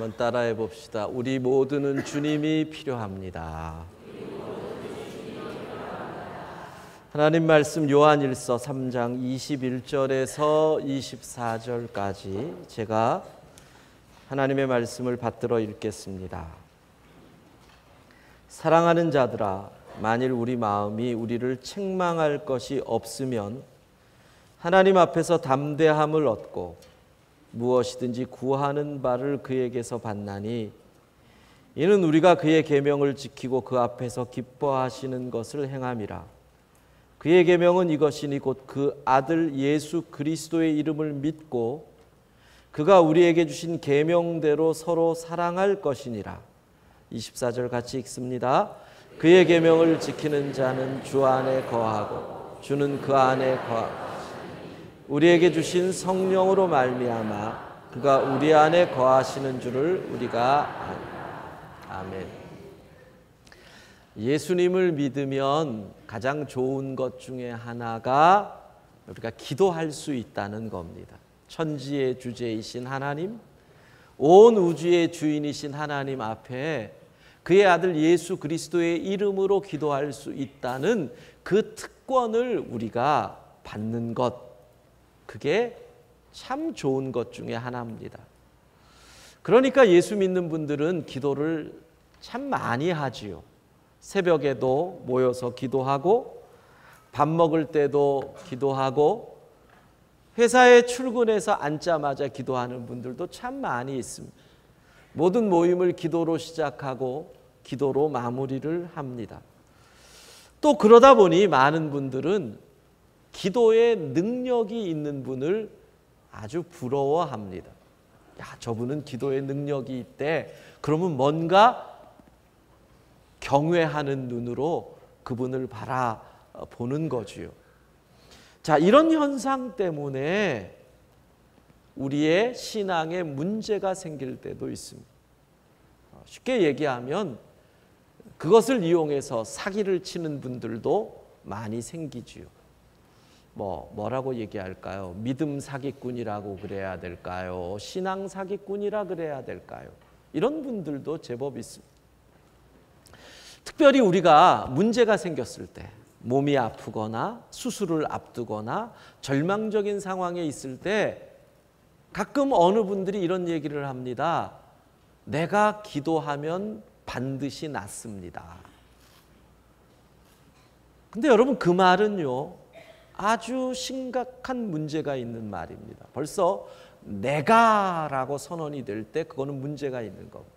한번 따라해 봅시다. 우리 모두는 주님이 필요합니다. 하나님 말씀 요한일서 3장 21절에서 24절까지 제가 하나님의 말씀을 받들어 읽겠습니다. 사랑하는 자들아, 만일 우리 마음이 우리를 책망할 것이 없으면 하나님 앞에서 담대함을 얻고 무엇이든지 구하는 바를 그에게서 받나니 이는 우리가 그의 계명을 지키고 그 앞에서 기뻐하시는 것을 행함이라. 그의 계명은 이것이니 곧 그 아들 예수 그리스도의 이름을 믿고 그가 우리에게 주신 계명대로 서로 사랑할 것이니라. 24절 같이 읽습니다. 그의 계명을 지키는 자는 주 안에 거하고 주는 그 안에 거하고 우리에게 주신 성령으로 말미암아 그가 우리 안에 거하시는 줄을 우리가 아노라. 아멘. 예수님을 믿으면 가장 좋은 것 중에 하나가 우리가 기도할 수 있다는 겁니다. 천지의 주제이신 하나님, 온 우주의 주인이신 하나님 앞에 그의 아들 예수 그리스도의 이름으로 기도할 수 있다는 그 특권을 우리가 받는 것, 그게 참 좋은 것 중에 하나입니다. 그러니까 예수 믿는 분들은 기도를 참 많이 하지요. 새벽에도 모여서 기도하고 밥 먹을 때도 기도하고 회사에 출근해서 앉자마자 기도하는 분들도 참 많이 있습니다. 모든 모임을 기도로 시작하고 기도로 마무리를 합니다. 또 그러다 보니 많은 분들은 기도에 능력이 있는 분을 아주 부러워합니다. 야, 저분은 기도에 능력이 있대. 그러면 뭔가 경외하는 눈으로 그분을 바라보는 거지요. 자, 이런 현상 때문에 우리의 신앙에 문제가 생길 때도 있습니다. 쉽게 얘기하면 그것을 이용해서 사기를 치는 분들도 많이 생기지요. 뭐라고 얘기할까요? 믿음 사기꾼이라고 그래야 될까요? 신앙 사기꾼이라 그래야 될까요? 이런 분들도 제법 있습니다. 특별히 우리가 문제가 생겼을 때, 몸이 아프거나 수술을 앞두거나 절망적인 상황에 있을 때 가끔 어느 분들이 이런 얘기를 합니다. 내가 기도하면 반드시 낫습니다. 근데 여러분, 그 말은요, 아주 심각한 문제가 있는 말입니다. 벌써 내가라고 선언이 될 때 그거는 문제가 있는 겁니다.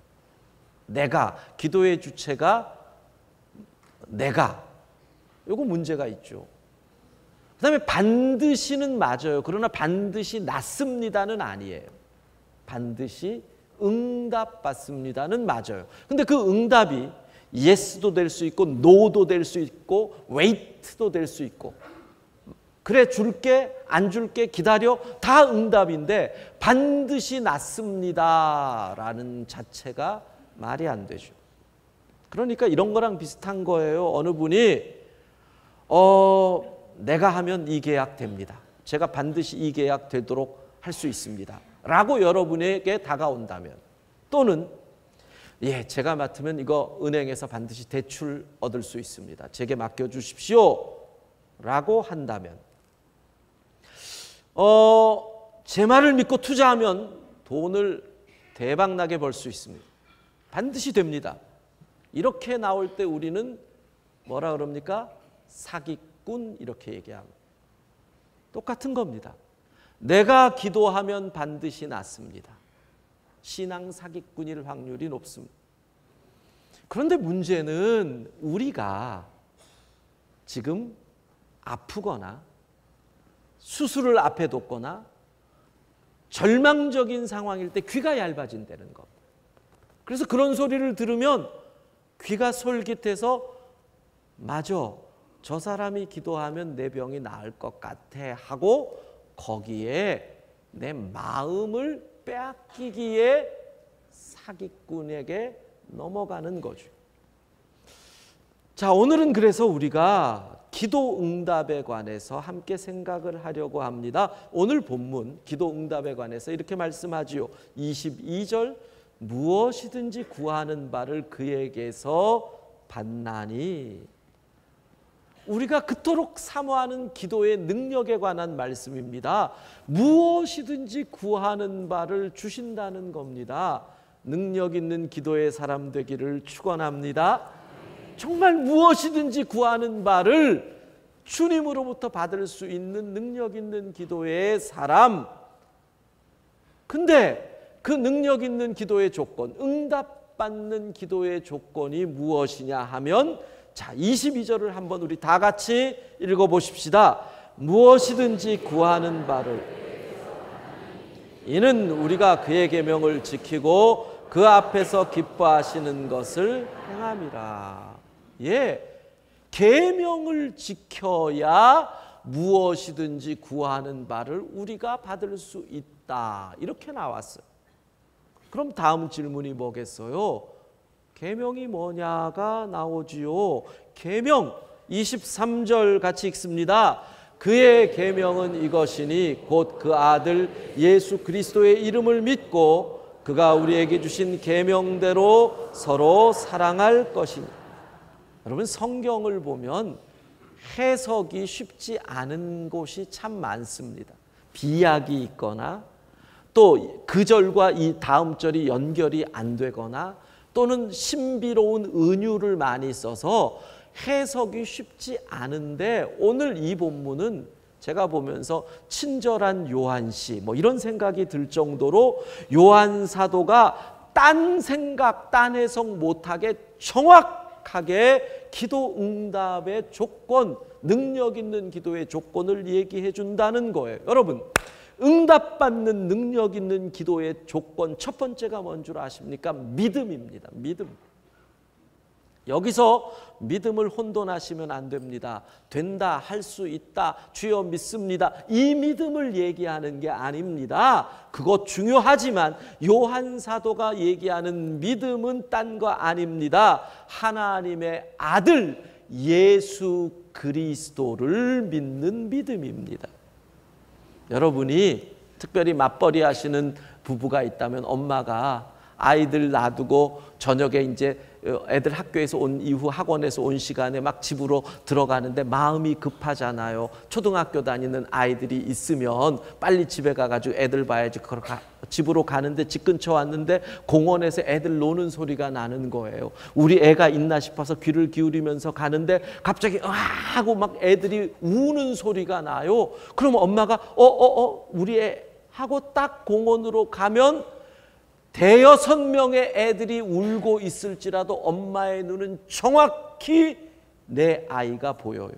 내가, 기도의 주체가 내가, 이거 문제가 있죠. 그 다음에 반드시는 맞아요. 그러나 반드시 낫습니다는 아니에요. 반드시 응답받습니다는 맞아요. 근데 그 응답이 예스도 될 수 있고 노도 될 수 있고 웨이트도 될 수 있고, 그래 줄게 안 줄게 기다려, 다 응답인데 반드시 낫습니다라는 자체가 말이 안 되죠. 그러니까 이런 거랑 비슷한 거예요. 어느 분이 내가 하면 이 계약 됩니다. 제가 반드시 이 계약 되도록 할 수 있습니다. 라고 여러분에게 다가온다면, 또는 제가 맡으면 이거 은행에서 반드시 대출 얻을 수 있습니다. 제게 맡겨주십시오. 라고 한다면, 제 말을 믿고 투자하면 돈을 대박나게 벌 수 있습니다. 반드시 됩니다. 이렇게 나올 때 우리는 뭐라 그럽니까? 사기꾼, 이렇게 얘기합니다. 똑같은 겁니다. 내가 기도하면 반드시 낫습니다. 신앙 사기꾼일 확률이 높습니다. 그런데 문제는 우리가 지금 아프거나 수술을 앞에 뒀거나 절망적인 상황일 때 귀가 얇아진다는 겁니다. 그래서 그런 소리를 들으면 귀가 솔깃해서 맞아, 저 사람이 기도하면 내 병이 나을 것 같아 하고 거기에 내 마음을 빼앗기기에 사기꾼에게 넘어가는 거죠. 자, 오늘은 그래서 우리가 기도 응답에 관해서 함께 생각을 하려고 합니다. 오늘 본문 기도 응답에 관해서 이렇게 말씀하지요. 22절 무엇이든지 구하는 바를 그에게서 받나니. 우리가 그토록 사모하는 기도의 능력에 관한 말씀입니다. 무엇이든지 구하는 바를 주신다는 겁니다. 능력 있는 기도의 사람 되기를 축원합니다. 정말 무엇이든지 구하는 바를 주님으로부터 받을 수 있는 능력 있는 기도의 사람. 근데 그 능력 있는 기도의 조건, 응답받는 기도의 조건이 무엇이냐 하면, 자, 22절을 한번 우리 다 같이 읽어보십시다. 무엇이든지 구하는 바를, 이는 우리가 그의 계명을 지키고 그 앞에서 기뻐하시는 것을 행함이라. 예, 계명을 지켜야 무엇이든지 구하는 바를 우리가 받을 수 있다. 이렇게 나왔어요. 그럼 다음 질문이 뭐겠어요? 계명이 뭐냐가 나오지요. 계명 23절 같이 읽습니다. 그의 계명은 이것이니 곧 그 아들 예수 그리스도의 이름을 믿고 그가 우리에게 주신 계명대로 서로 사랑할 것이니. 여러분, 성경을 보면 해석이 쉽지 않은 곳이 참 많습니다. 비약이 있거나 또 그 절과 이 다음 절이 연결이 안 되거나 또는 신비로운 은유를 많이 써서 해석이 쉽지 않은데, 오늘 이 본문은 제가 보면서 친절한 요한시 이런 생각이 들 정도로 요한 사도가 딴 생각, 딴 해석 못하게 정확하게 기도 응답의 조건, 능력 있는 기도의 조건을 얘기해 준다는 거예요. 여러분, 응답받는 능력 있는 기도의 조건 첫 번째가 뭔 줄 아십니까? 믿음입니다. 믿음. 여기서 믿음을 혼돈하시면 안 됩니다. 된다, 할 수 있다, 주여 믿습니다, 이 믿음을 얘기하는 게 아닙니다. 그것 중요하지만 요한 사도가 얘기하는 믿음은 딴 거 아닙니다. 하나님의 아들 예수 그리스도를 믿는 믿음입니다. 여러분이 특별히 맞벌이 하시는 부부가 있다면, 엄마가 아이들 놔두고 저녁에 이제 애들 학교에서 온 이후 학원에서 온 시간에 막 집으로 들어가는데 마음이 급하잖아요. 초등학교 다니는 아이들이 있으면 빨리 집에 가가지고 애들 봐야지. 집으로 가는데 집 근처 왔는데 공원에서 애들 노는 소리가 나는 거예요. 우리 애가 있나 싶어서 귀를 기울이면서 가는데 갑자기 하고 막 애들이 우는 소리가 나요. 그럼 엄마가 우리 애 하고 딱 공원으로 가면 대여섯 명의 애들이 울고 있을지라도 엄마의 눈은 정확히 내 아이가 보여요.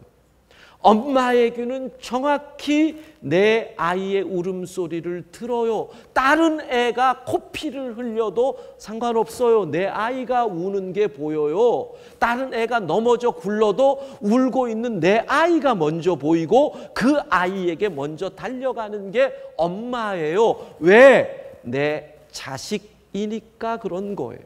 엄마의 귀는 정확히 내 아이의 울음소리를 들어요. 다른 애가 코피를 흘려도 상관없어요. 내 아이가 우는 게 보여요. 다른 애가 넘어져 굴러도 울고 있는 내 아이가 먼저 보이고 그 아이에게 먼저 달려가는 게 엄마예요. 왜? 내 자식이니까 그런 거예요.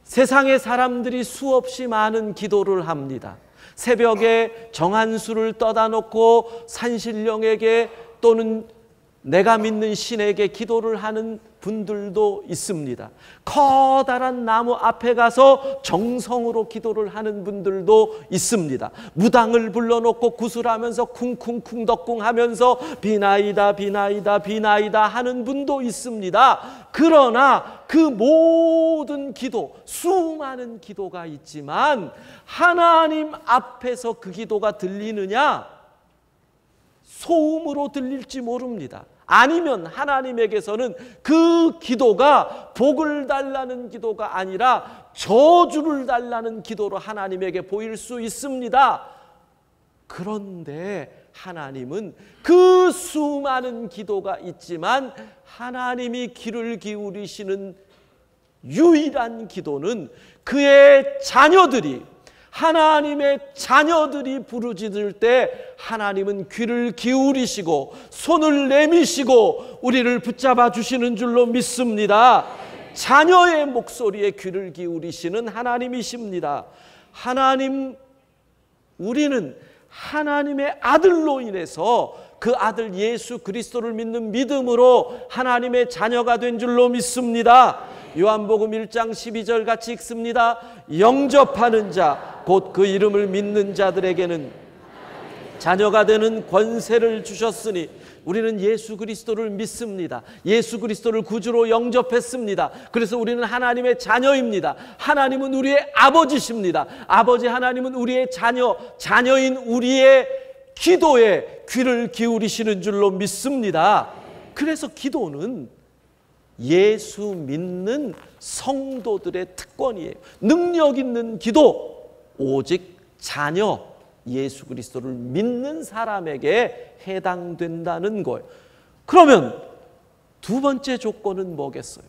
세상의 사람들이 수없이 많은 기도를 합니다. 새벽에 정한수를 떠다 놓고 산신령에게 또는 내가 믿는 신에게 기도를 하는 분들도 있습니다. 커다란 나무 앞에 가서 정성으로 기도를 하는 분들도 있습니다. 무당을 불러놓고 구슬하면서 쿵쿵쿵 덕궁하면서 비나이다 비나이다 비나이다 하는 분도 있습니다. 그러나 그 모든 기도, 수많은 기도가 있지만 하나님 앞에서 그 기도가 들리느냐? 소음으로 들릴지 모릅니다. 아니면 하나님에게서는 그 기도가 복을 달라는 기도가 아니라 저주를 달라는 기도로 하나님에게 보일 수 있습니다. 그런데 하나님은 그 수많은 기도가 있지만 하나님이 귀를 기울이시는 유일한 기도는 그의 자녀들이, 하나님의 자녀들이 부르짖을 때 하나님은 귀를 기울이시고 손을 내미시고 우리를 붙잡아 주시는 줄로 믿습니다. 자녀의 목소리에 귀를 기울이시는 하나님이십니다. 하나님, 우리는 하나님의 아들로 인해서 그 아들 예수 그리스도를 믿는 믿음으로 하나님의 자녀가 된 줄로 믿습니다. 요한복음 1장 12절 같이 읽습니다. 영접하는 자, 곧 그 이름을 믿는 자들에게는 자녀가 되는 권세를 주셨으니, 우리는 예수 그리스도를 믿습니다. 예수 그리스도를 구주로 영접했습니다. 그래서 우리는 하나님의 자녀입니다. 하나님은 우리의 아버지십니다. 아버지 하나님은 우리의 자녀, 자녀인 우리의 기도에 귀를 기울이시는 줄로 믿습니다. 그래서 기도는 예수 믿는 성도들의 특권이에요. 능력 있는 기도, 오직 자녀, 예수 그리스도를 믿는 사람에게 해당된다는 거예요. 그러면 두 번째 조건은 뭐겠어요?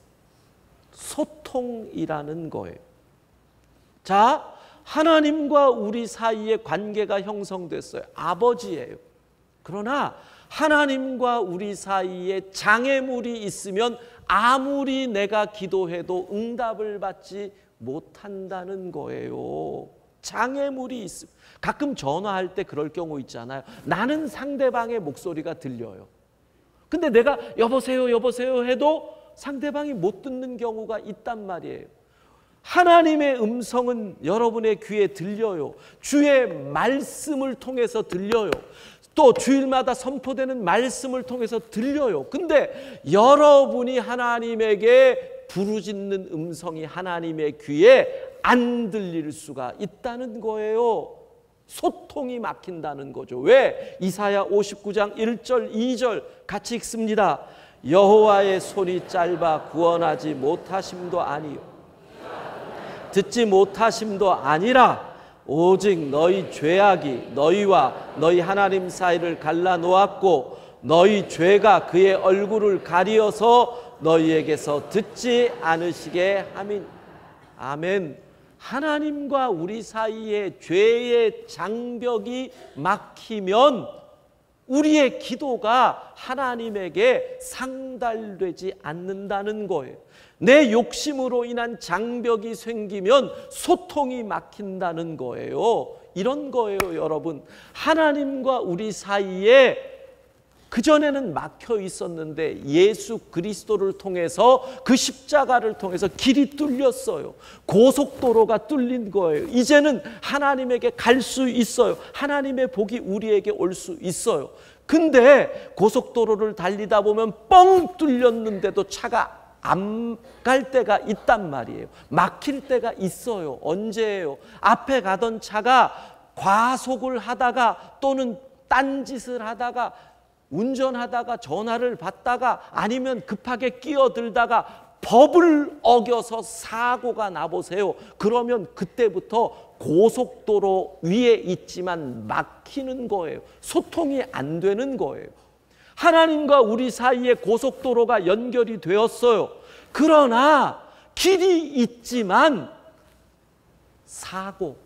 소통이라는 거예요. 자, 하나님과 우리 사이에 관계가 형성됐어요. 아버지예요. 그러나 하나님과 우리 사이에 장애물이 있으면 아무리 내가 기도해도 응답을 받지 못한다는 거예요. 장애물이 있습니다. 가끔 전화할 때 그럴 경우 있잖아요. 나는 상대방의 목소리가 들려요. 근데 내가 여보세요 여보세요 해도 상대방이 못 듣는 경우가 있단 말이에요. 하나님의 음성은 여러분의 귀에 들려요. 주의 말씀을 통해서 들려요. 또 주일마다 선포되는 말씀을 통해서 들려요. 근데 여러분이 하나님에게 부르짖는 음성이 하나님의 귀에 안 들릴 수가 있다는 거예요. 소통이 막힌다는 거죠. 왜? 이사야 59장 1절 2절 같이 읽습니다. 여호와의 손이 짧아 구원하지 못하심도 아니요 듣지 못하심도 아니라 오직 너희 죄악이 너희와 너희 하나님 사이를 갈라놓았고 너희 죄가 그의 얼굴을 가리어서 너희에게서 듣지 않으시게 함인. 아멘. 하나님과 우리 사이에 죄의 장벽이 막히면 우리의 기도가 하나님에게 상달되지 않는다는 거예요. 내 욕심으로 인한 장벽이 생기면 소통이 막힌다는 거예요. 이런 거예요, 여러분. 하나님과 우리 사이에 그전에는 막혀 있었는데 예수 그리스도를 통해서, 그 십자가를 통해서 길이 뚫렸어요. 고속도로가 뚫린 거예요. 이제는 하나님에게 갈 수 있어요. 하나님의 복이 우리에게 올 수 있어요. 근데 고속도로를 달리다 보면 뻥 뚫렸는데도 차가 안 갈 때가 있단 말이에요. 막힐 때가 있어요. 언제예요? 앞에 가던 차가 과속을 하다가 또는 딴짓을 하다가 운전하다가 전화를 받다가 아니면 급하게 끼어들다가 법을 어겨서 사고가 나보세요. 그러면 그때부터 고속도로 위에 있지만 막히는 거예요. 소통이 안 되는 거예요. 하나님과 우리 사이에 고속도로가 연결이 되었어요. 그러나 길이 있지만 사고,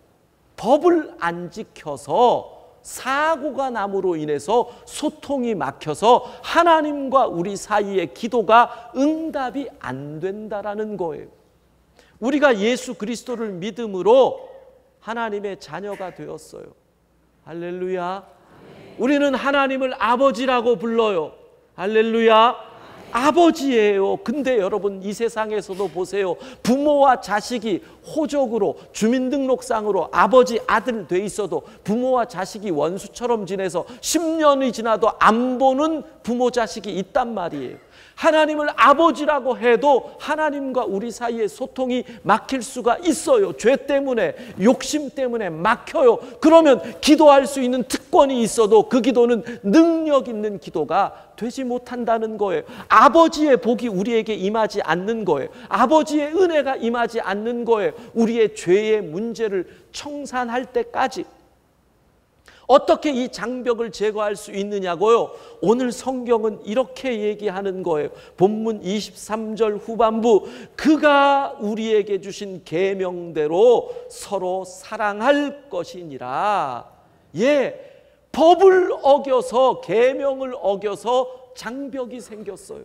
법을 안 지켜서 사고가 남으로 인해서 소통이 막혀서 하나님과 우리 사이의 기도가 응답이 안 된다라는 거예요. 우리가 예수 그리스도를 믿음으로 하나님의 자녀가 되었어요. 할렐루야. 우리는 하나님을 아버지라고 불러요. 할렐루야. 아버지예요. 근데 여러분, 이 세상에서도 보세요. 부모와 자식이 호적으로 주민등록상으로 아버지 아들 돼 있어도 부모와 자식이 원수처럼 지내서 10년이 지나도 안 보는 부모 자식이 있단 말이에요. 하나님을 아버지라고 해도 하나님과 우리 사이의 소통이 막힐 수가 있어요. 죄 때문에, 욕심 때문에 막혀요. 그러면 기도할 수 있는 특권이 있어도 그 기도는 능력 있는 기도가 되지 못한다는 거예요. 아버지의 복이 우리에게 임하지 않는 거예요. 아버지의 은혜가 임하지 않는 거예요. 우리의 죄의 문제를 청산할 때까지. 어떻게 이 장벽을 제거할 수 있느냐고요? 오늘 성경은 이렇게 얘기하는 거예요. 본문 23절 후반부, 그가 우리에게 주신 계명대로 서로 사랑할 것이니라. 예, 법을 어겨서, 계명을 어겨서 장벽이 생겼어요.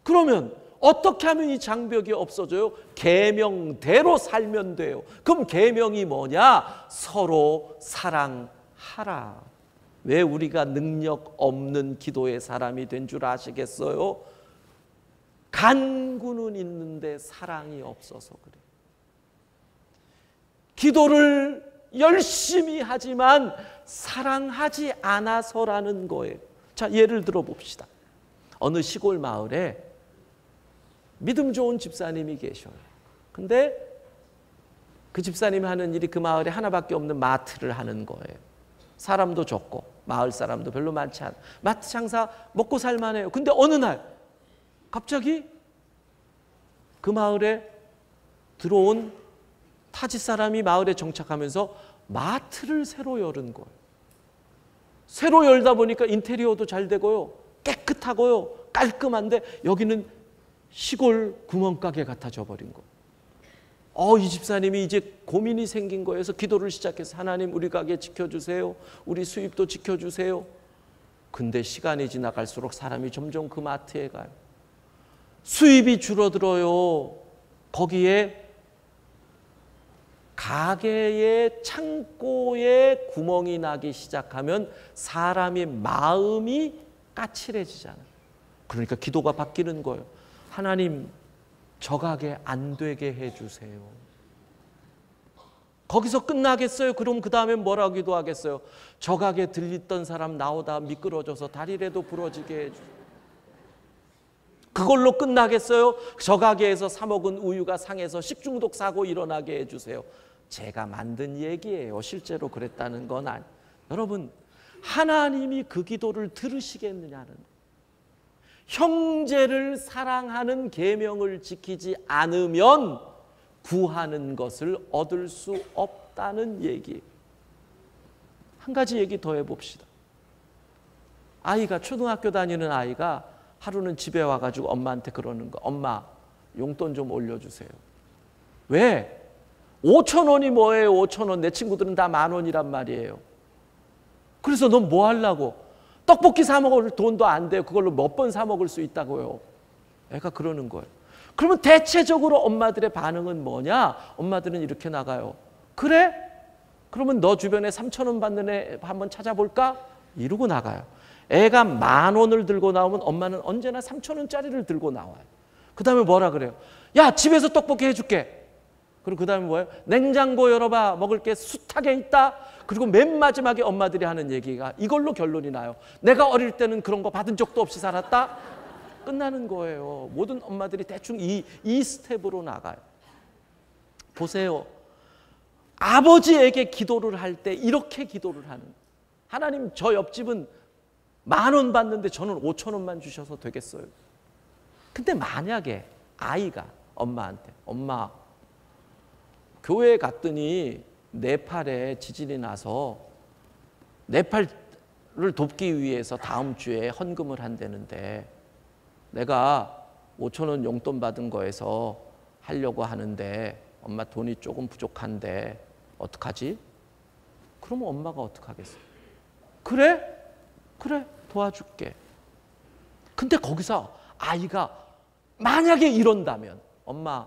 그러면 어떻게 하면 이 장벽이 없어져요? 계명대로 살면 돼요. 그럼 계명이 뭐냐? 서로 사랑하라. 왜 우리가 능력 없는 기도의 사람이 된 줄 아시겠어요? 간구는 있는데 사랑이 없어서 그래. 기도를 열심히 하지만 사랑하지 않아서라는 거예요. 자, 예를 들어 봅시다. 어느 시골 마을에 믿음 좋은 집사님이 계셔요. 근데 그 집사님이 하는 일이 그 마을에 하나밖에 없는 마트를 하는 거예요. 사람도 적고 마을 사람도 별로 많지 않아. 마트 장사 먹고 살만해요. 근데 어느 날 갑자기 그 마을에 들어온 타지 사람이 마을에 정착하면서 마트를 새로 열은 거예요. 새로 열다 보니까 인테리어도 잘 되고요. 깨끗하고요. 깔끔한데 여기는 시골 구멍가게 같아져 버린 거예요. 이 집사님이 이제 고민이 생긴 거예요. 그래서 기도를 시작해서 하나님 우리 가게 지켜주세요. 우리 수입도 지켜주세요. 근데 시간이 지나갈수록 사람이 점점 그 마트에 가요. 수입이 줄어들어요. 거기에 가게의 창고에 구멍이 나기 시작하면 사람의 마음이 까칠해지잖아요. 그러니까 기도가 바뀌는 거예요. 하나님, 저 가게 안 되게 해주세요. 거기서 끝나겠어요? 그럼 그 다음에 뭐라고 기도하겠어요? 저 가게 들렸던 사람 나오다 미끄러져서 다리라도 부러지게 해주세요. 그걸로 끝나겠어요? 저 가게에서 사 먹은 우유가 상해서 식중독 사고 일어나게 해주세요. 제가 만든 얘기예요. 실제로 그랬다는 건 아니에요. 여러분, 하나님이 그 기도를 들으시겠느냐는, 형제를 사랑하는 계명을 지키지 않으면 구하는 것을 얻을 수 없다는 얘기예요. 한 가지 얘기 더 해봅시다. 아이가, 초등학교 다니는 아이가 하루는 집에 와가지고 엄마한테 그러는 거. 엄마, 용돈 좀 올려주세요. 왜? 5,000원이 뭐예요? 5,000원. 내 친구들은 다 10,000원이란 말이에요. 그래서 넌 뭐 하려고? 떡볶이 사 먹을 돈도 안 돼요. 그걸로 몇 번 사 먹을 수 있다고요. 애가 그러는 거예요. 그러면 대체적으로 엄마들의 반응은 뭐냐? 엄마들은 이렇게 나가요. 그래? 그러면 너 주변에 3,000원 받는 애 한번 찾아볼까? 이러고 나가요. 애가 10,000원을 들고 나오면 엄마는 언제나 3,000원짜리를 들고 나와요. 그 다음에 뭐라 그래요? 야, 집에서 떡볶이 해줄게. 그리고 그 다음에 뭐예요? 냉장고 열어봐. 먹을 게 숱하게 있다. 그리고 맨 마지막에 엄마들이 하는 얘기가 이걸로 결론이 나요. 내가 어릴 때는 그런 거 받은 적도 없이 살았다. 끝나는 거예요. 모든 엄마들이 대충 이 스텝으로 나가요. 보세요. 아버지에게 기도를 할 때 이렇게 기도를 하는, 하나님, 저 옆집은 10,000원 받는데 저는 5,000원만 주셔서 되겠어요? 근데 만약에 아이가 엄마한테, 엄마, 교회에 갔더니 네팔에 지진이 나서 네팔을 돕기 위해서 다음 주에 헌금을 한다는데 내가 5,000원 용돈 받은 거에서 하려고 하는데 엄마 돈이 조금 부족한데 어떡하지? 그러면 엄마가 어떡하겠어요? 그래? 도와줄게. 근데 거기서 아이가 만약에 이런다면, 엄마,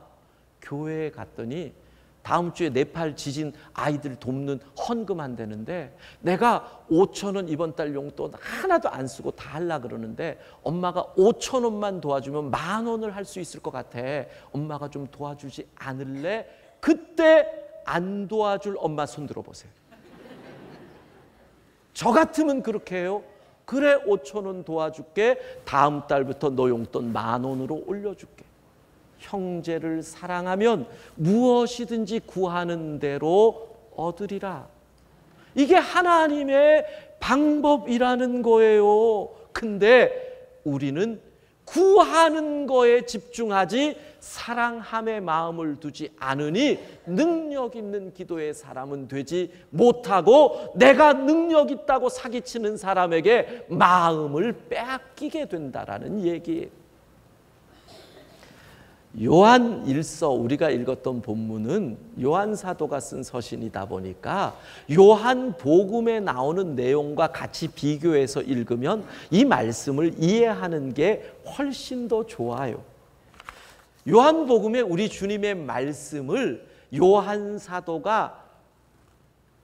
교회에 갔더니 다음 주에 네팔 지진 아이들 돕는 헌금한다는데 내가 5,000원 이번 달 용돈 하나도 안 쓰고 다 하려고 그러는데 엄마가 5,000원만 도와주면 10,000원을 할 수 있을 것 같아. 엄마가 좀 도와주지 않을래? 그때 안 도와줄 엄마 손 들어보세요. 저 같으면 그렇게 해요. 그래, 5,000원 도와줄게. 다음 달부터 너 용돈 10,000원으로 올려줄게. 형제를 사랑하면 무엇이든지 구하는 대로 얻으리라. 이게 하나님의 방법이라는 거예요. 근데 우리는 구하는 거에 집중하지 사랑함의 마음을 두지 않으니 능력 있는 기도의 사람은 되지 못하고 내가 능력 있다고 사기치는 사람에게 마음을 빼앗기게 된다라는 얘기예요. 요한 1서, 우리가 읽었던 본문은 요한 사도가 쓴 서신이다 보니까 요한 복음에 나오는 내용과 같이 비교해서 읽으면 이 말씀을 이해하는 게 훨씬 더 좋아요. 요한 복음에 우리 주님의 말씀을 요한 사도가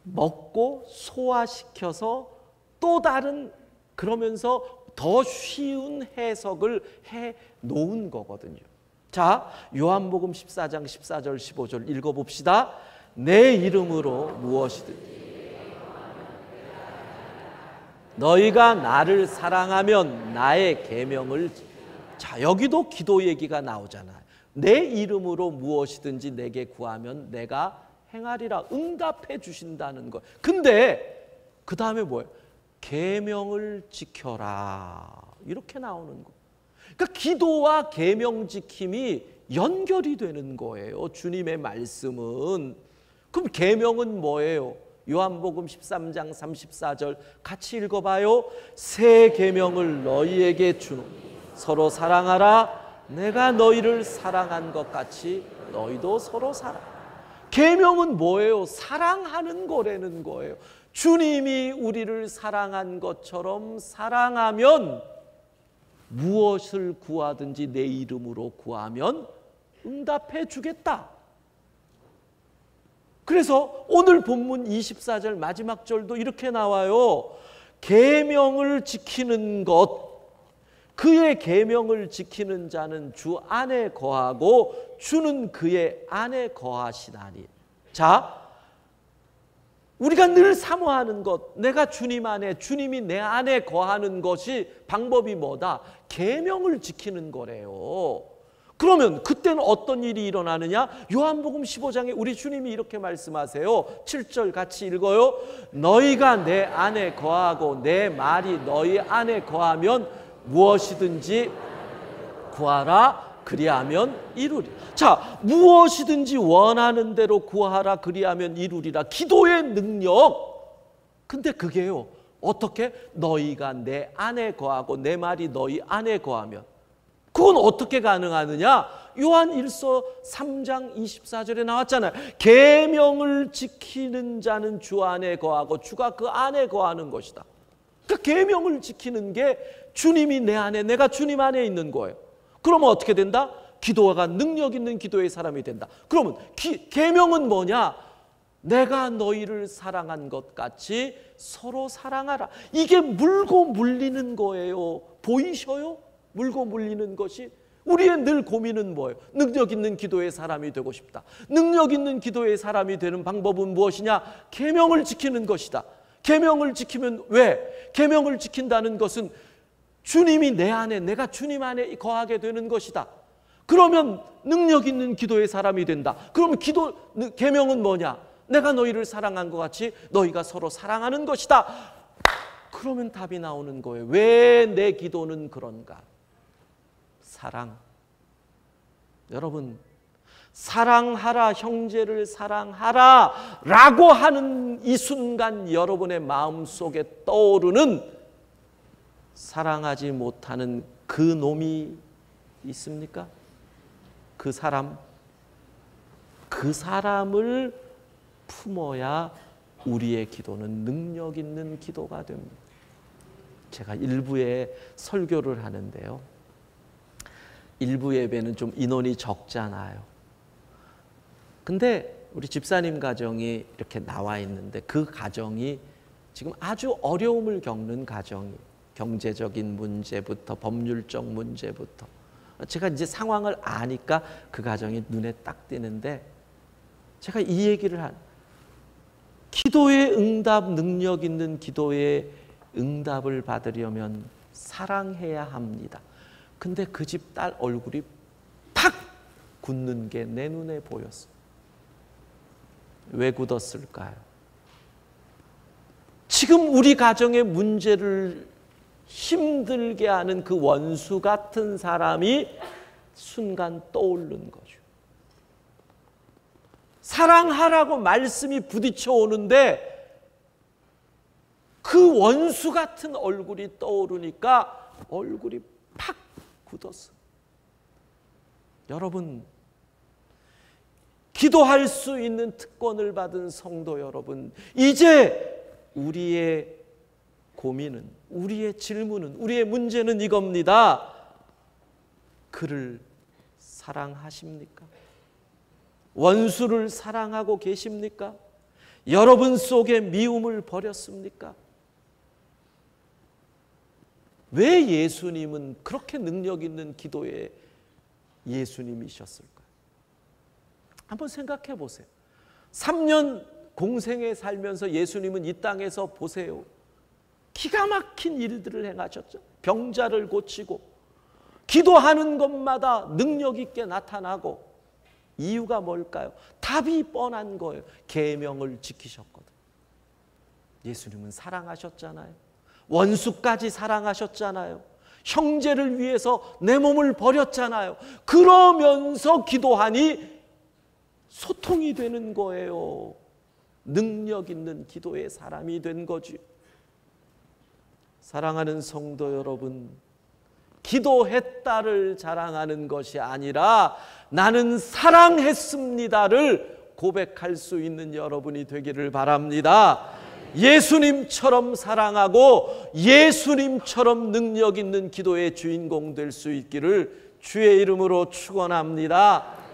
먹고 소화시켜서 또 다른, 그러면서 더 쉬운 해석을 해 놓은 거거든요. 자, 요한복음 14장 14절 15절 읽어봅시다. 내 이름으로 무엇이든 너희가 나를 사랑하면 나의 계명을. 자, 여기도 기도 얘기가 나오잖아요. 내 이름으로 무엇이든지 내게 구하면 내가 행하리라. 응답해 주신다는 거. 근데 그 다음에 뭐예요? 계명을 지켜라. 이렇게 나오는 거. 그러니까 기도와 계명 지킴이 연결이 되는 거예요. 주님의 말씀은. 그럼 계명은 뭐예요? 요한복음 13장 34절 같이 읽어봐요. 새 계명을 너희에게 주노니 서로 사랑하라. 내가 너희를 사랑한 것 같이 너희도 서로 사랑. 계명은 뭐예요? 사랑하는 거라는 거예요. 주님이 우리를 사랑한 것처럼 사랑하면 무엇을 구하든지 내 이름으로 구하면 응답해 주겠다. 그래서 오늘 본문 24절 마지막 절도 이렇게 나와요. 계명을 지키는 것, 그의 계명을 지키는 자는 주 안에 거하고 주는 그의 안에 거하시나니. 자, 우리가 늘 사모하는 것, 내가 주님 안에, 주님이 내 안에 거하는 것이 방법이 뭐다? 계명을 지키는 거래요. 그러면 그때는 어떤 일이 일어나느냐? 요한복음 15장에 우리 주님이 이렇게 말씀하세요. 7절 같이 읽어요. 너희가 내 안에 거하고 내 말이 너희 안에 거하면 무엇이든지 구하라. 그리하면 이루리. 자, 무엇이든지 원하는 대로 구하라. 그리하면 이루리라. 기도의 능력. 근데 그게요, 어떻게? 너희가 내 안에 거하고 내 말이 너희 안에 거하면. 그건 어떻게 가능하느냐? 요한 1서 3장 24절에 나왔잖아요. 계명을 지키는 자는 주 안에 거하고 주가 그 안에 거하는 것이다. 그러니까 계명을 지키는 게 주님이 내 안에, 내가 주님 안에 있는 거예요. 그러면 어떻게 된다? 기도가 능력 있는 기도의 사람이 된다. 그러면 계명은 뭐냐? 내가 너희를 사랑한 것 같이 서로 사랑하라. 이게 물고 물리는 거예요. 보이셔요? 물고 물리는 것이. 우리의 늘 고민은 뭐예요? 능력 있는 기도의 사람이 되고 싶다. 능력 있는 기도의 사람이 되는 방법은 무엇이냐? 계명을 지키는 것이다. 계명을 지키면 왜? 계명을 지킨다는 것은 주님이 내 안에, 내가 주님 안에 거하게 되는 것이다. 그러면 능력 있는 기도의 사람이 된다. 그러면 계명은 뭐냐? 내가 너희를 사랑한 것 같이 너희가 서로 사랑하는 것이다. 그러면 답이 나오는 거예요. 왜 내 기도는 그런가? 사랑. 여러분, 사랑하라, 형제를 사랑하라 라고 하는 이 순간 여러분의 마음속에 떠오르는 사랑하지 못하는 그 놈이 있습니까? 그 사람을 품어야 우리의 기도는 능력 있는 기도가 됩니다. 제가 일부에 설교를 하는데요, 일부 예배는 좀 인원이 적잖아요. 근데 우리 집사님 가정이 이렇게 나와 있는데 그 가정이 지금 아주 어려움을 겪는 가정이에요. 경제적인 문제부터 법률적 문제부터. 제가 이제 상황을 아니까 그 가정이 눈에 딱 띄는데, 제가 이 얘기를 기도의 응답, 능력 있는 기도의 응답을 받으려면 사랑해야 합니다. 근데 그 집 딸 얼굴이 팍 굳는 게 내 눈에 보였어요. 왜 굳었을까요? 지금 우리 가정의 문제를 힘들게 하는 그 원수 같은 사람이 순간 떠오른 거죠. 사랑하라고 말씀이 부딪혀 오는데 그 원수 같은 얼굴이 떠오르니까 얼굴이 팍 굳었어. 여러분, 기도할 수 있는 특권을 받은 성도 여러분, 이제 우리의 고민은, 우리의 질문은, 우리의 문제는 이겁니다. 그를 사랑하십니까? 원수를 사랑하고 계십니까? 여러분 속에 미움을 버렸습니까? 왜 예수님은 그렇게 능력 있는 기도의 예수님이셨을까요? 한번 생각해 보세요. 3년 공생에 살면서 예수님은 이 땅에서 보세요. 기가 막힌 일들을 행하셨죠. 병자를 고치고 기도하는 것마다 능력 있게 나타나고, 이유가 뭘까요? 답이 뻔한 거예요. 계명을 지키셨거든. 예수님은 사랑하셨잖아요. 원수까지 사랑하셨잖아요. 형제를 위해서 내 몸을 버렸잖아요. 그러면서 기도하니 소통이 되는 거예요. 능력 있는 기도의 사람이 된 거지. 사랑하는 성도 여러분, 기도했다를 자랑하는 것이 아니라 나는 사랑했습니다를 고백할 수 있는 여러분이 되기를 바랍니다. 예수님처럼 사랑하고 예수님처럼 능력 있는 기도의 주인공 될 수 있기를 주의 이름으로 축원합니다.